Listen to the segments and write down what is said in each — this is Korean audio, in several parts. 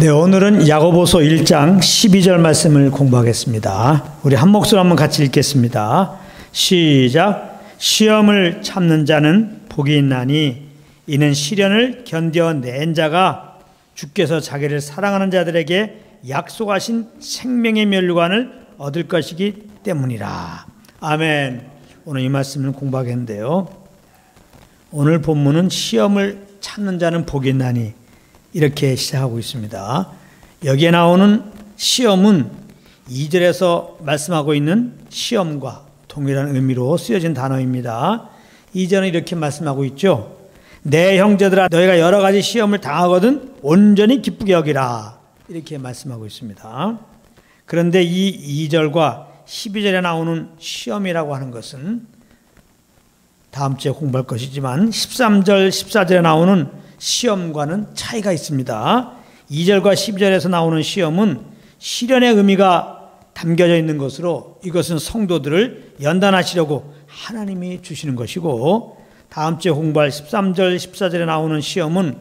네, 오늘은 야고보서 1장 12절 말씀을 공부하겠습니다. 우리 한 목소리 한번 같이 읽겠습니다. 시작. 시험을 참는 자는 복이 있나니 이는 시련을 견뎌낸 자가 주께서 자기를 사랑하는 자들에게 약속하신 생명의 면류관을 얻을 것이기 때문이라. 아멘. 오늘 이 말씀을 공부하겠는데요. 오늘 본문은 시험을 참는 자는 복이 있나니 이렇게 시작하고 있습니다. 여기에 나오는 시험은 2절에서 말씀하고 있는 시험과 동일한 의미로 쓰여진 단어입니다. 2절은 이렇게 말씀하고 있죠. 내 형제들아 너희가 여러 가지 시험을 당하거든 온전히 기쁘게 여기라. 이렇게 말씀하고 있습니다. 그런데 이 2절과 12절에 나오는 시험이라고 하는 것은 다음 주에 공부할 것이지만 13절, 14절에 나오는 시험과는 차이가 있습니다. 2절과 12절에서 나오는 시험은 시련의 의미가 담겨져 있는 것으로 이것은 성도들을 연단하시려고 하나님이 주시는 것이고, 다음 주에 공부할 13절, 14절에 나오는 시험은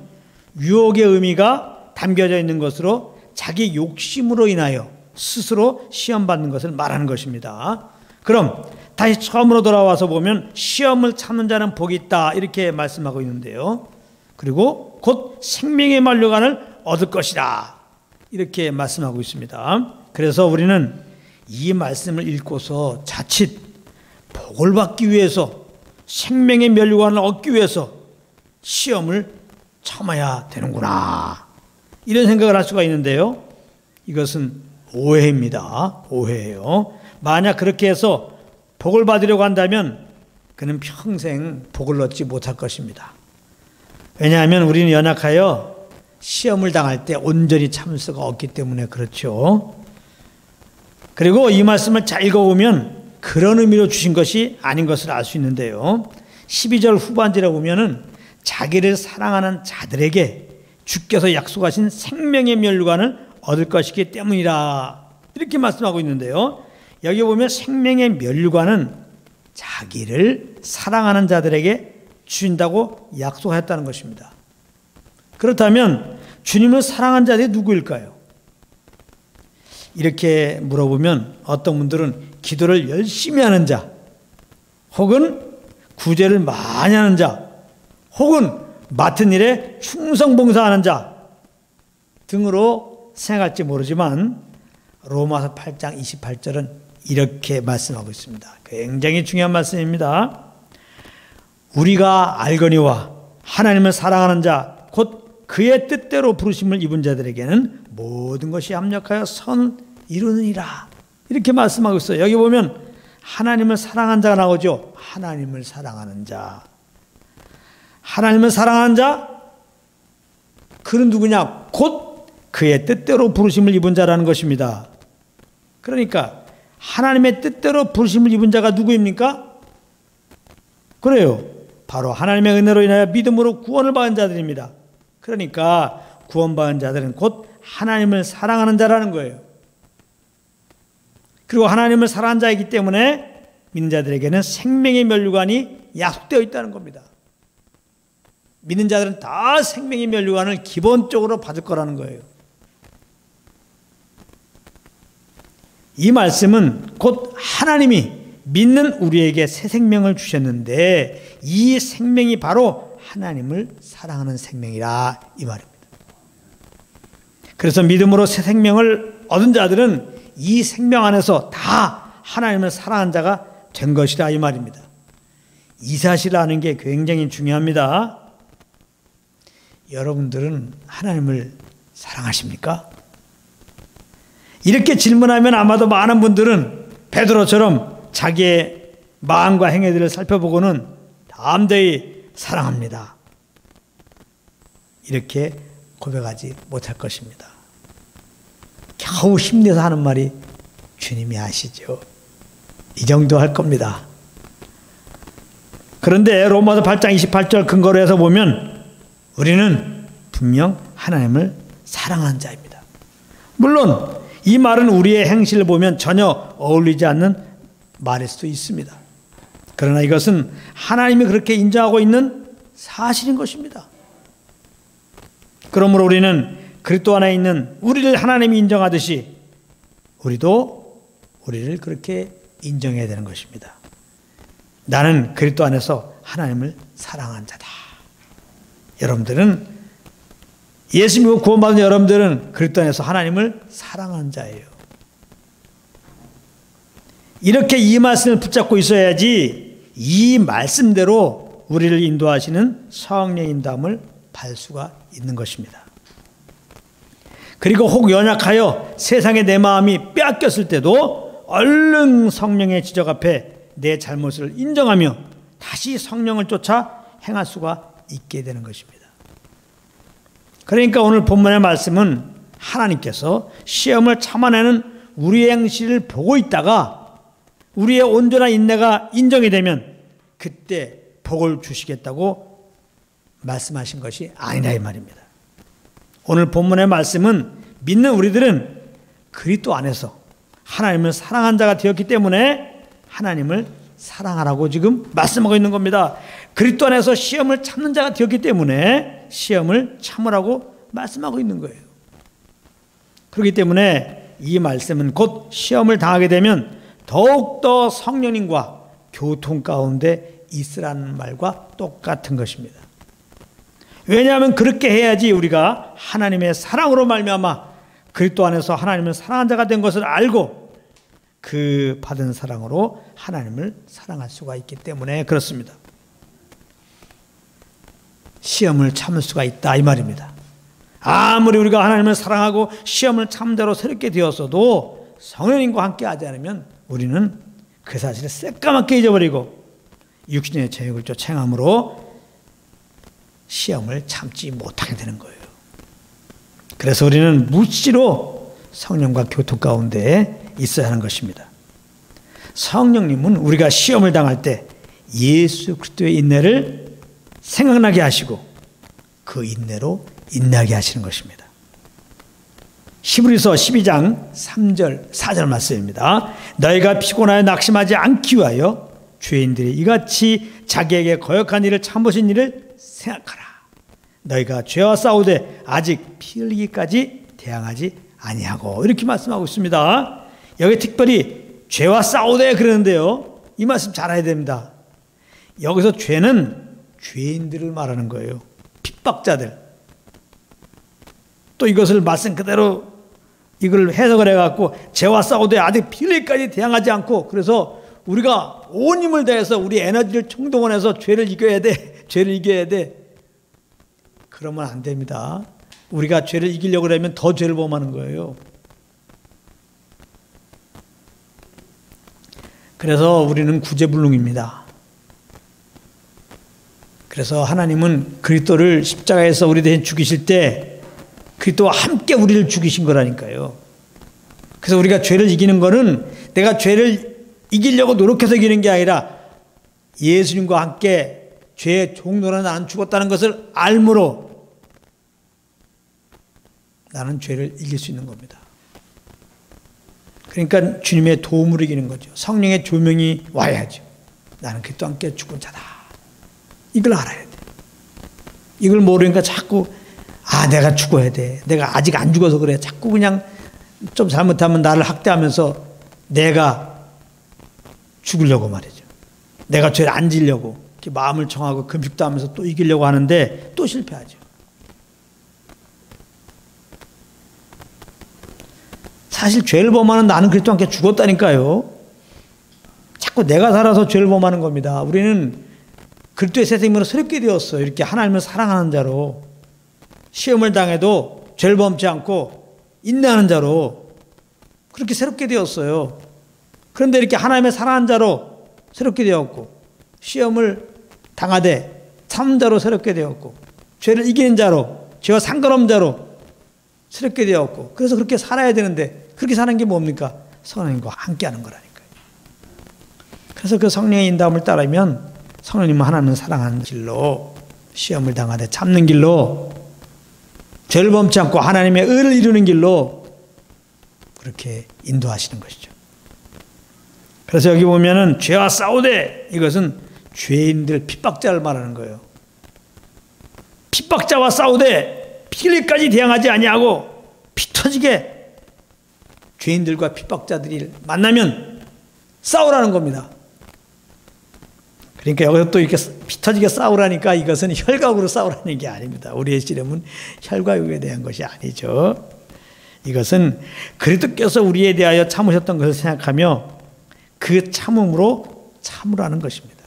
유혹의 의미가 담겨져 있는 것으로 자기 욕심으로 인하여 스스로 시험받는 것을 말하는 것입니다. 그럼 다시 처음으로 돌아와서 보면 시험을 참는 자는 복이 있다 이렇게 말씀하고 있는데요. 그리고 곧 생명의 면류관을 얻을 것이다 이렇게 말씀하고 있습니다. 그래서 우리는 이 말씀을 읽고서 자칫 복을 받기 위해서 생명의 면류관을 얻기 위해서 시험을 참아야 되는구나 이런 생각을 할 수가 있는데요. 이것은 오해입니다. 오해예요. 만약 그렇게 해서 복을 받으려고 한다면 그는 평생 복을 얻지 못할 것입니다. 왜냐하면 우리는 연약하여 시험을 당할 때 온전히 참을 수가 없기 때문에 그렇죠. 그리고 이 말씀을 잘 읽어보면 그런 의미로 주신 것이 아닌 것을 알 수 있는데요. 12절 후반절에 보면은 자기를 사랑하는 자들에게 주께서 약속하신 생명의 면류관을 얻을 것이기 때문이라 이렇게 말씀하고 있는데요. 여기 보면 생명의 면류관은 자기를 사랑하는 자들에게 주신다고 약속했다는 것입니다. 그렇다면 주님을 사랑한 자들이 누구일까요? 이렇게 물어보면 어떤 분들은 기도를 열심히 하는 자, 혹은 구제를 많이 하는 자, 혹은 맡은 일에 충성봉사하는 자 등으로 생각할지 모르지만 로마서 8장 28절은 이렇게 말씀하고 있습니다. 굉장히 중요한 말씀입니다. 우리가 알거니와 하나님을 사랑하는 자 곧 그의 뜻대로 부르심을 입은 자들에게는 모든 것이 합력하여 선을 이루느니라 이렇게 말씀하고 있어요. 여기 보면 하나님을 사랑하는 자가 나오죠. 하나님을 사랑하는 자, 하나님을 사랑하는 자 그는 누구냐? 곧 그의 뜻대로 부르심을 입은 자라는 것입니다. 그러니까 하나님의 뜻대로 부르심을 입은 자가 누구입니까? 그래요. 바로 하나님의 은혜로 인하여 믿음으로 구원을 받은 자들입니다. 그러니까 구원받은 자들은 곧 하나님을 사랑하는 자라는 거예요. 그리고 하나님을 사랑하는 자이기 때문에 믿는 자들에게는 생명의 면류관이 약속되어 있다는 겁니다. 믿는 자들은 다 생명의 면류관을 기본적으로 받을 거라는 거예요. 이 말씀은 곧 하나님이 믿는 우리에게 새 생명을 주셨는데 이 생명이 바로 하나님을 사랑하는 생명이라 이 말입니다. 그래서 믿음으로 새 생명을 얻은 자들은 이 생명 안에서 다 하나님을 사랑한 자가 된 것이라 이 말입니다. 이 사실을 아는 게 굉장히 중요합니다. 여러분들은 하나님을 사랑하십니까? 이렇게 질문하면 아마도 많은 분들은 베드로처럼 자기의 마음과 행위들을 살펴보고는 담대히 사랑합니다 이렇게 고백하지 못할 것입니다. 겨우 힘내서 하는 말이 주님이 아시죠. 이 정도 할 겁니다. 그런데 로마서 8장 28절 근거로 해서 보면 우리는 분명 하나님을 사랑하는 자입니다. 물론 이 말은 우리의 행실을 보면 전혀 어울리지 않는 말일 수도 있습니다. 그러나 이것은 하나님이 그렇게 인정하고 있는 사실인 것입니다. 그러므로 우리는 그리스도 안에 있는 우리를 하나님이 인정하듯이 우리도 우리를 그렇게 인정해야 되는 것입니다. 나는 그리스도 안에서 하나님을 사랑한 자다. 여러분들은 예수 믿고 구원받은 여러분들은 그리스도 안에서 하나님을 사랑하는 자예요. 이렇게 이 말씀을 붙잡고 있어야지 이 말씀대로 우리를 인도하시는 성령의 인도함을 받을 수가 있는 것입니다. 그리고 혹 연약하여 세상에 내 마음이 빼앗겼을 때도 얼른 성령의 지적 앞에 내 잘못을 인정하며 다시 성령을 쫓아 행할 수가 있게 되는 것입니다. 그러니까 오늘 본문의 말씀은 하나님께서 시험을 참아내는 우리의 행실을 보고 있다가 우리의 온전한 인내가 인정이 되면 그때 복을 주시겠다고 말씀하신 것이 아니라 이 말입니다. 오늘 본문의 말씀은 믿는 우리들은 그리스도 안에서 하나님을 사랑한 자가 되었기 때문에 하나님을 사랑하라고 지금 말씀하고 있는 겁니다. 그리스도 안에서 시험을 참는 자가 되었기 때문에 시험을 참으라고 말씀하고 있는 거예요. 그렇기 때문에 이 말씀은 곧 시험을 당하게 되면 더욱더 성령님과 교통 가운데 있으라는 말과 똑같은 것입니다. 왜냐하면 그렇게 해야지 우리가 하나님의 사랑으로 말미암아 그리스도 안에서 하나님을 사랑한 자가 된 것을 알고 그 받은 사랑으로 하나님을 사랑할 수가 있기 때문에 그렇습니다. 시험을 참을 수가 있다 이 말입니다. 아무리 우리가 하나님을 사랑하고 시험을 참대로 새롭게 되었어도 성령님과 함께 하지 않으면 우리는 그 사실을 새까맣게 잊어버리고 육신의 죄악을 쫓아 행함으로 시험을 참지 못하게 되는 거예요. 그래서 우리는 무시로 성령과 교통 가운데 있어야 하는 것입니다. 성령님은 우리가 시험을 당할 때 예수 그리스도의 인내를 생각나게 하시고 그 인내로 인내하게 하시는 것입니다. 히브리서 12장 3절 4절 말씀입니다. 너희가 피곤하여 낙심하지 않기 위하여 죄인들이 이같이 자기에게 거역한 일을 참으신 일을 생각하라. 너희가 죄와 싸우되 아직 피 흘리기까지 대항하지 아니하고 이렇게 말씀하고 있습니다. 여기 특별히 죄와 싸우되 그러는데요. 이 말씀 잘 알아야 됩니다. 여기서 죄는 죄인들을 말하는 거예요. 핍박자들. 또 이것을 말씀 그대로 이걸 해석을 해갖고 죄와 싸우되 아직 피 흘리기까지 대항하지 않고 그래서 우리가 온 힘을 다해서 우리 에너지를 총동원해서 죄를 이겨야 돼. 죄를 이겨야 돼. 그러면 안 됩니다. 우리가 죄를 이기려고 하면 더 죄를 범하는 거예요. 그래서 우리는 구제불능입니다. 그래서 하나님은 그리스도를 십자가에서 우리 대신 죽이실 때 그리스도와 함께 우리를 죽이신 거라니까요. 그래서 우리가 죄를 이기는 거는 내가 죄를 이기려고 노력해서 이기는 게 아니라 예수님과 함께 죄의 종로로 나는 죽었다는 것을 알므로 나는 죄를 이길 수 있는 겁니다. 그러니까 주님의 도움을 이기는 거죠. 성령의 조명이 와야죠. 나는 그리스도와 함께 죽은 자다. 이걸 알아야 돼. 이걸 모르니까 자꾸 내가 죽어야 돼. 내가 아직 안 죽어서 그래. 자꾸 그냥 좀 잘못하면 나를 학대하면서 내가 죽으려고 말이죠. 내가 죄를 안 지려고 이렇게 마음을 정하고 금식도 하면서 또 이기려고 하는데 또 실패하죠. 사실 죄를 범하는 나는 그리스도와 함께 죽었다니까요. 자꾸 내가 살아서 죄를 범하는 겁니다. 우리는 그리스도의 새 생명으로 새롭게 되었어요. 이렇게 하나님을 사랑하는 자로 시험을 당해도 죄를 범치 않고 인내하는 자로 그렇게 새롭게 되었어요. 그런데 이렇게 하나님의 사랑하는 자로 새롭게 되었고 시험을 당하되 참는 자로 새롭게 되었고 죄를 이기는 자로 죄와 상관없는 자로 새롭게 되었고 그래서 그렇게 살아야 되는데 그렇게 사는 게 뭡니까? 성령님과 함께하는 거라니까요. 그래서 그 성령의 인도함을 따르면 성령님은 하나님을 사랑하는 길로 시험을 당하되 참는 길로 죄를 범치 않고 하나님의 의를 이루는 길로 그렇게 인도하시는 것이죠. 그래서 여기 보면은 죄와 싸우되 이것은 죄인들 핍박자를 말하는 거예요. 핍박자와 싸우되 피 흘릴까지 대항하지 아니하고 피 터지게 죄인들과 핍박자들이 만나면 싸우라는 겁니다. 그러니까 여기서 또 이렇게 피 터지게 싸우라니까 이것은 혈각으로 싸우라는 게 아닙니다. 우리의 씨름은 혈과육에 대한 것이 아니죠. 이것은 그리스도께서 우리에 대하여 참으셨던 것을 생각하며 그 참음으로 참으라는 것입니다.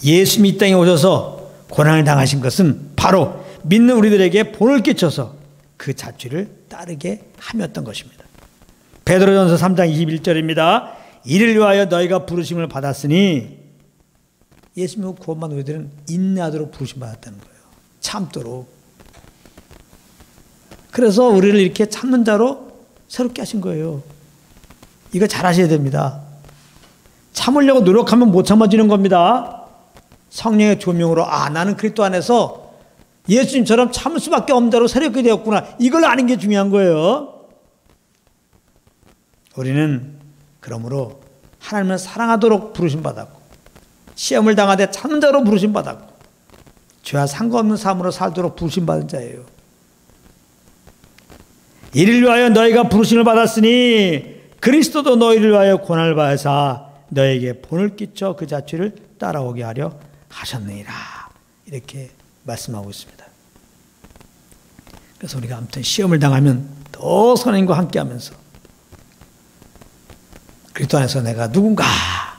예수님이 이 땅에 오셔서 고난을 당하신 것은 바로 믿는 우리들에게 본을 끼쳐서 그 자취를 따르게 함이었던 것입니다. 베드로전서 3장 21절입니다. 이를 위하여 너희가 부르심을 받았으니, 예수님을 구원받은 우리들은 인내하도록 부르심 받았다는 거예요. 참도록. 그래서 우리를 이렇게 참는 자로 새롭게 하신 거예요. 이거 잘 하셔야 됩니다. 참으려고 노력하면 못 참아지는 겁니다. 성령의 조명으로 나는 그리스도 안에서 예수님처럼 참을 수밖에 없는 자로 새롭게 되었구나. 이걸 아는 게 중요한 거예요. 우리는 그러므로 하나님을 사랑하도록 부르심받았고 시험을 당하되 참는 자로 부르심받았고 죄와 상관없는 삶으로 살도록 부르심받은 자예요. 이를 위하여 너희가 부르심을 받았으니 그리스도도 너희를 위하여 고난을 받으사 너에게 본을 끼쳐 그 자취를 따라오게 하려 하셨느니라. 이렇게 말씀하고 있습니다. 그래서 우리가 아무튼 시험을 당하면 더 선생님과 함께하면서 그리스도 안에서 내가 누군가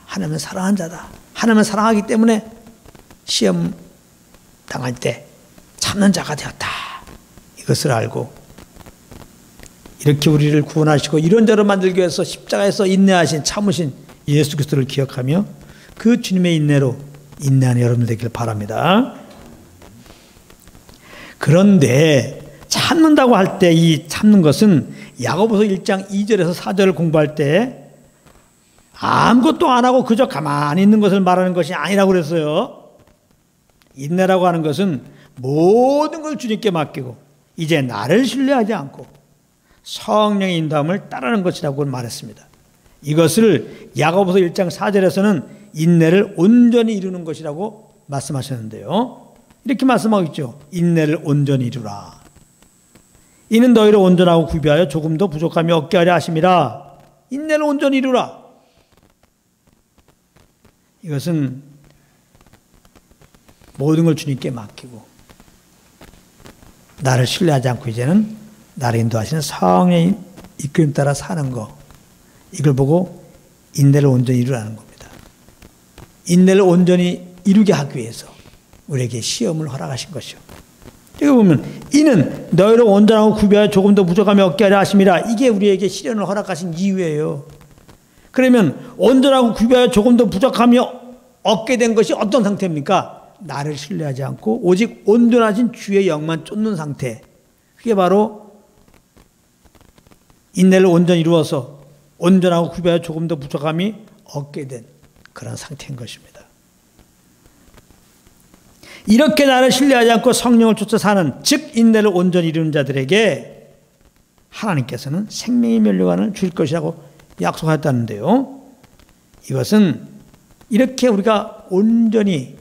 하나님을 사랑한 자다. 하나님을 사랑하기 때문에 시험 당할 때 참는 자가 되었다. 이것을 알고 이렇게 우리를 구원하시고 이런 자로 만들기 위해서 십자가에서 인내하신 참으신 예수 그리스도를 기억하며 그 주님의 인내로 인내하는 여러분들 되길 바랍니다. 그런데 참는다고 할 때 이 참는 것은 야고보서 1장 2절에서 4절을 공부할 때 아무것도 안 하고 그저 가만히 있는 것을 말하는 것이 아니라고 그랬어요. 인내라고 하는 것은 모든 걸 주님께 맡기고 이제 나를 신뢰하지 않고 성령의 인도함을 따르는 것이라고 말했습니다. 이것을 야고보서 1장 4절에서는 인내를 온전히 이루는 것이라고 말씀하셨는데요. 이렇게 말씀하고 있죠. 인내를 온전히 이루라. 이는 너희를 온전하고 구비하여 조금도 부족함이 없게 하려 하심이라. 인내를 온전히 이루라. 이것은 모든 걸 주님께 맡기고 나를 신뢰하지 않고 이제는 나를 인도하시는 성령의 이끌림 따라 사는 거, 이걸 보고 인내를 온전히 이루라는 겁니다. 인내를 온전히 이루게 하기 위해서 우리에게 시험을 허락하신 것이요. 여기 보면 이는 너희를 온전하고 구비하여 조금도 부족함이 없게 하려 하심이라. 이게 우리에게 시련을 허락하신 이유예요. 그러면 온전하고 구비하여 조금도 부족함이 없게 된 것이 어떤 상태입니까? 나를 신뢰하지 않고 오직 온전하신 주의 영만 쫓는 상태. 그게 바로 인내를 온전히 이루어서 온전하고 구비하여 조금도 부족함이 없게 된 그런 상태인 것입니다. 이렇게 나를 신뢰하지 않고 성령을 쫓아 사는, 즉 인내를 온전히 이루는 자들에게 하나님께서는 생명의 면류관을 줄 것이라고 약속하였다는데요. 이것은 이렇게 우리가 온전히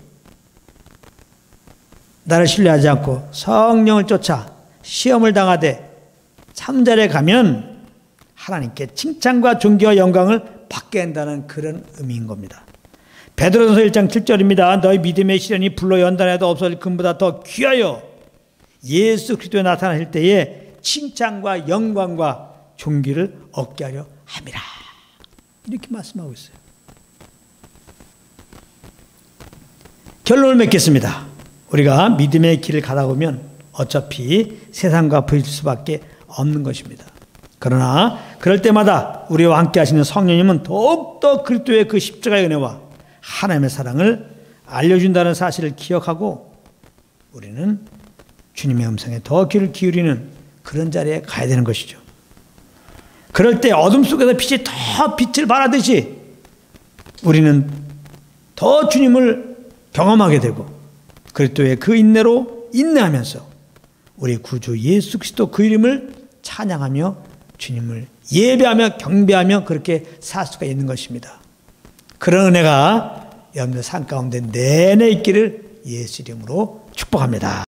나를 신뢰하지 않고 성령을 쫓아 시험을 당하되 참자리에 가면 하나님께 칭찬과 존귀와 영광을 받게 한다는 그런 의미인 겁니다. 베드로전서 1장 7절입니다. 너희 믿음의 시련이 불로 연단해도 없어질 금보다 더 귀하여 예수 그리스도에 나타나실 때에 칭찬과 영광과 존귀를 얻게 하려 함이라. 이렇게 말씀하고 있어요. 결론을 맺겠습니다. 우리가 믿음의 길을 가다 보면 어차피 세상과 부딪힐 수밖에 없는 것입니다. 그러나 그럴 때마다 우리와 함께 하시는 성령님은 더욱더 그리스도의 그 십자가의 은혜와 하나님의 사랑을 알려준다는 사실을 기억하고 우리는 주님의 음성에 더 귀를 기울이는 그런 자리에 가야 되는 것이죠. 그럴 때 어둠 속에서 빛이 더 빛을 발하듯이 우리는 더 주님을 경험하게 되고 그리스도의 그 인내로 인내하면서 우리 구주 예수 그리스도 그 이름을 찬양하며 주님을 예배하며 경배하며 그렇게 살 수가 있는 것입니다. 그런 은혜가 여러분들 삶 가운데 내내 있기를 예수 이름으로 축복합니다.